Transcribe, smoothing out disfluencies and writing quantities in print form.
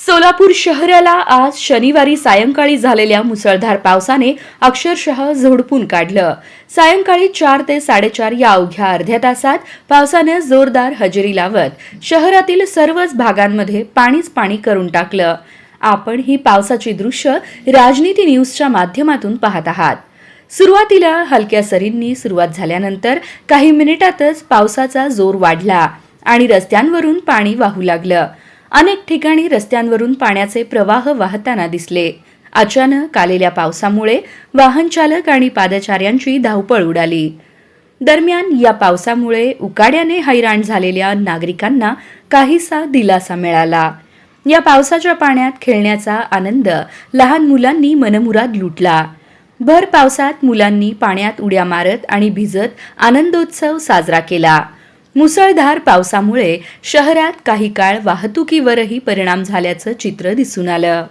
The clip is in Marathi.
सोलापूर शहराला आज शनिवारी सायंकाळी झालेल्या मुसळधार पावसाने अक्षरशः झोडपून काढलं. सायंकाळी 4 ते 4:30 या अवघ्या अर्ध्या तासात पावसाने जोरदार हजेरी लावत शहरातील सर्वच भागांमध्ये पाणीच पाणी करून टाकलं. आपण ही पावसाची दृश्य राजनीती न्यूजच्या माध्यमातून पाहत आहात. सुरुवातीला हलक्या सरींनी सुरुवात झाल्यानंतर काही मिनिटातच पावसाचा जोर वाढला आणि रस्त्यांवरून पाणी वाहू लागलं. अनेक ठिकाणी रस्त्यांवरून पाण्याचे प्रवाह वाहताना दिसले. अचानक आलेल्या पावसामुळे वाहन चालक आणि पादचाऱ्यांची धावपळ उडाली. दरम्यान या पावसामुळे उकाड्याने हैराण झालेल्या नागरिकांना काहीसा दिलासा मिळाला. या पावसाच्या पाण्यात खेळण्याचा आनंद लहान मुलांनी मनमुराद लुटला. भर पावसात मुलांनी पाण्यात उड्या मारत आणि भिजत आनंदोत्सव साजरा केला. मुसळधार पावसामुळे शहरात काही काळ वाहतुकीवरही परिणाम झाल्याचं चित्र दिसून आलं.